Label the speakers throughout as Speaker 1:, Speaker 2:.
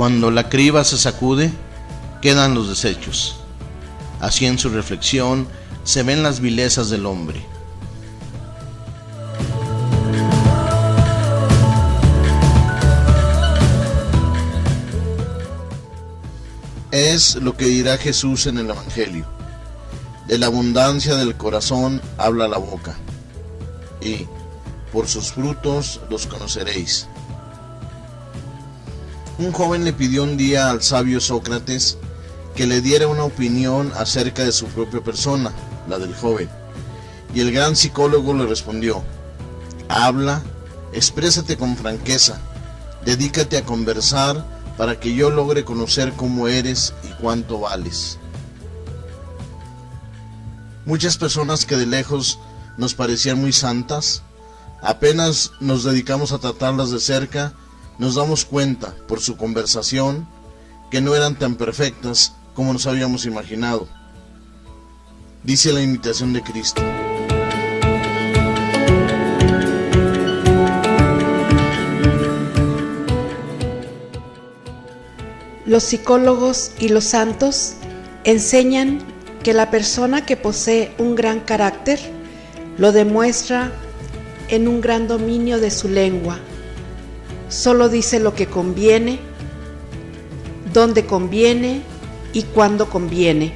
Speaker 1: Cuando la criba se sacude, quedan los desechos. Así en su reflexión se ven las vilezas del hombre. Es lo que dirá Jesús en el Evangelio. De la abundancia del corazón habla la boca, y por sus frutos los conoceréis. Un joven le pidió un día al sabio Sócrates que le diera una opinión acerca de su propia persona, la del joven, y el gran psicólogo le respondió: habla, exprésate con franqueza, dedícate a conversar para que yo logre conocer cómo eres y cuánto vales. Muchas personas que de lejos nos parecían muy santas, apenas nos dedicamos a tratarlas de cerca, nos damos cuenta, por su conversación, que no eran tan perfectas como nos habíamos imaginado. Dice la imitación de Cristo:
Speaker 2: los psicólogos y los santos enseñan que la persona que posee un gran carácter lo demuestra en un gran dominio de su lengua. Solo dice lo que conviene, dónde conviene y cuándo conviene.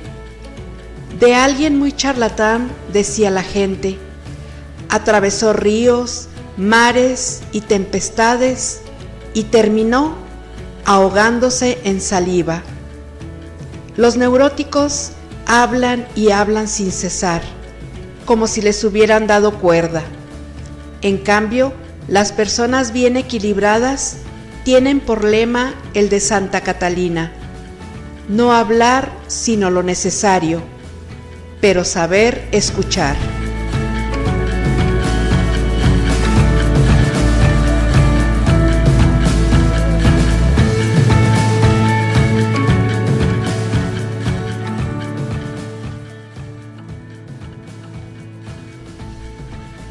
Speaker 2: De alguien muy charlatán decía la gente: atravesó ríos, mares y tempestades y terminó ahogándose en saliva. Los neuróticos hablan y hablan sin cesar, como si les hubieran dado cuerda. En cambio, las personas bien equilibradas tienen por lema el de Santa Catalina: no hablar sino lo necesario, pero saber escuchar.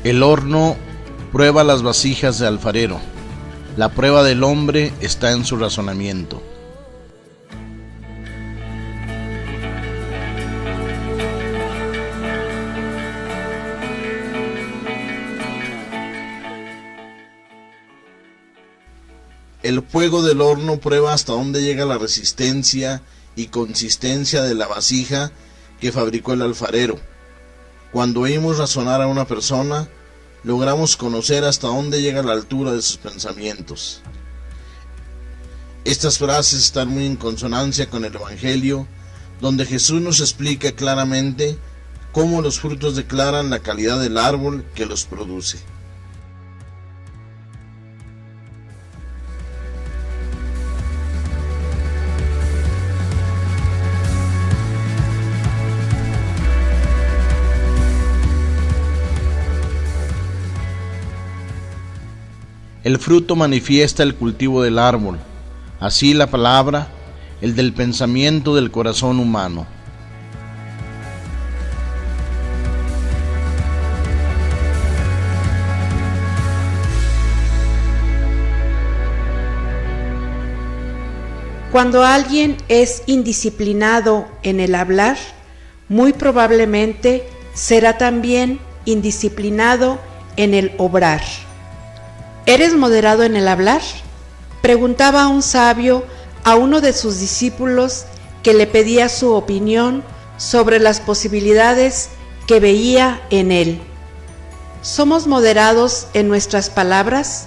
Speaker 1: El horno prueba las vasijas de alfarero. La prueba del hombre está en su razonamiento. El fuego del horno prueba hasta dónde llega la resistencia y consistencia de la vasija que fabricó el alfarero. Cuando oímos razonar a una persona, logramos conocer hasta dónde llega la altura de sus pensamientos. Estas frases están muy en consonancia con el Evangelio, donde Jesús nos explica claramente cómo los frutos declaran la calidad del árbol que los produce. El fruto manifiesta el cultivo del árbol, así la palabra, el del pensamiento del corazón humano.
Speaker 2: Cuando alguien es indisciplinado en el hablar, muy probablemente será también indisciplinado en el obrar. ¿Eres moderado en el hablar?, preguntaba un sabio a uno de sus discípulos que le pedía su opinión sobre las posibilidades que veía en él. ¿Somos moderados en nuestras palabras?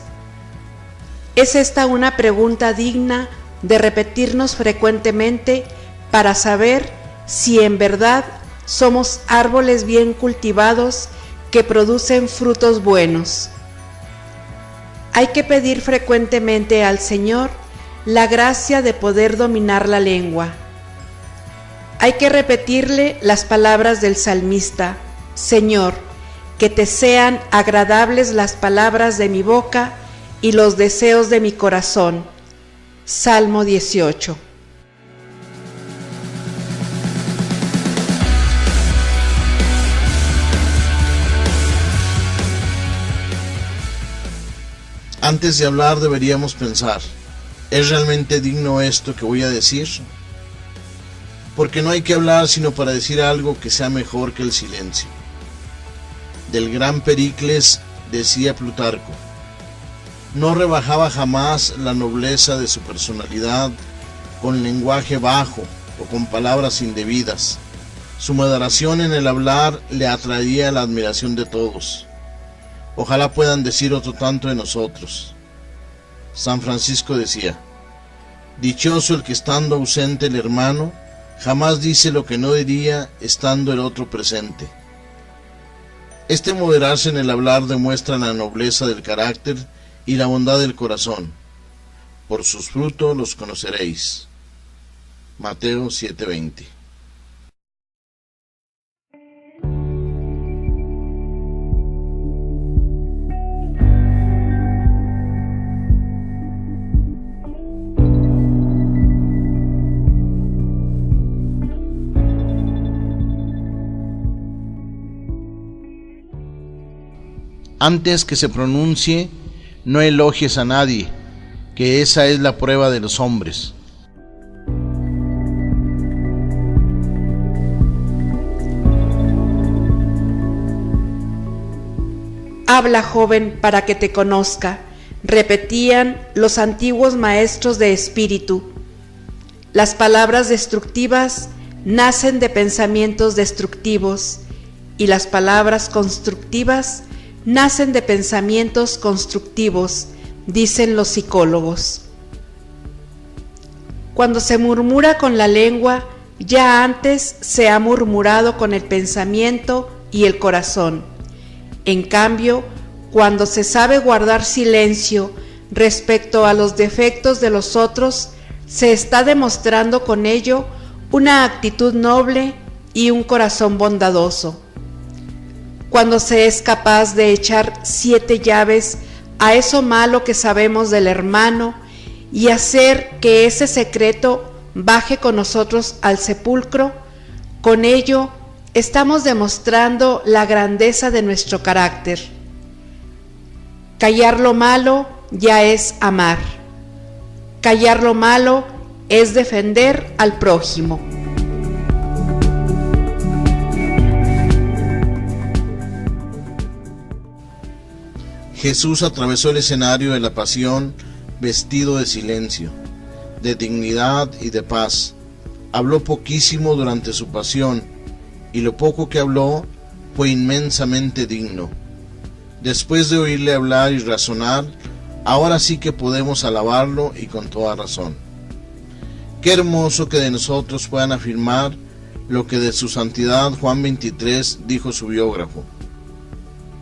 Speaker 2: ¿Es esta una pregunta digna de repetirnos frecuentemente para saber si en verdad somos árboles bien cultivados que producen frutos buenos? Hay que pedir frecuentemente al Señor la gracia de poder dominar la lengua. Hay que repetirle las palabras del salmista: Señor, que te sean agradables las palabras de mi boca y los deseos de mi corazón. Salmo 18.
Speaker 1: Antes de hablar deberíamos pensar: ¿Es realmente digno esto que voy a decir? Porque no hay que hablar sino para decir algo que sea mejor que el silencio. Del gran Pericles decía Plutarco: no rebajaba jamás la nobleza de su personalidad con lenguaje bajo o con palabras indebidas. Su moderación en el hablar le atraía la admiración de todos. Ojalá puedan decir otro tanto de nosotros. San Francisco decía: dichoso el que estando ausente el hermano, jamás dice lo que no diría estando el otro presente. Este moderarse en el hablar demuestra la nobleza del carácter y la bondad del corazón. Por sus frutos los conoceréis. Mateo 7:20. Antes que se pronuncie, no elogies a nadie, que esa es la prueba de los hombres.
Speaker 2: Habla, joven, para que te conozca, repetían los antiguos maestros de espíritu. Las palabras destructivas nacen de pensamientos destructivos, y las palabras constructivas nacen de pensamientos constructivos, dicen los psicólogos. Cuando se murmura con la lengua, ya antes se ha murmurado con el pensamiento y el corazón. En cambio, cuando se sabe guardar silencio respecto a los defectos de los otros, se está demostrando con ello una actitud noble y un corazón bondadoso. Cuando se es capaz de echar 7 llaves a eso malo que sabemos del hermano y hacer que ese secreto baje con nosotros al sepulcro, con ello estamos demostrando la grandeza de nuestro carácter. Callar lo malo ya es amar. Callar lo malo es defender al prójimo.
Speaker 1: Jesús atravesó el escenario de la pasión vestido de silencio, de dignidad y de paz. Habló poquísimo durante su pasión, y lo poco que habló fue inmensamente digno. Después de oírle hablar y razonar, ahora sí que podemos alabarlo y con toda razón. Qué hermoso que de nosotros puedan afirmar lo que de su santidad Juan 23 dijo su biógrafo.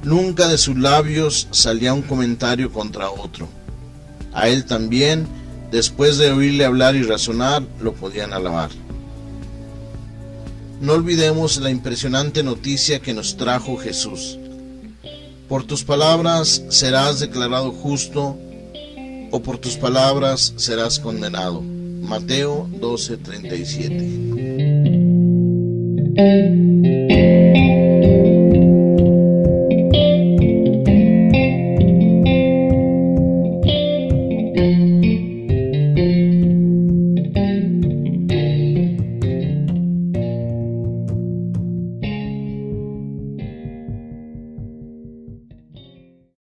Speaker 1: Nunca de sus labios salía un comentario contra otro. A él también, después de oírle hablar y razonar, lo podían alabar. No olvidemos la impresionante noticia que nos trajo Jesús. Por tus palabras serás declarado justo, o por tus palabras serás condenado. Mateo 12:37.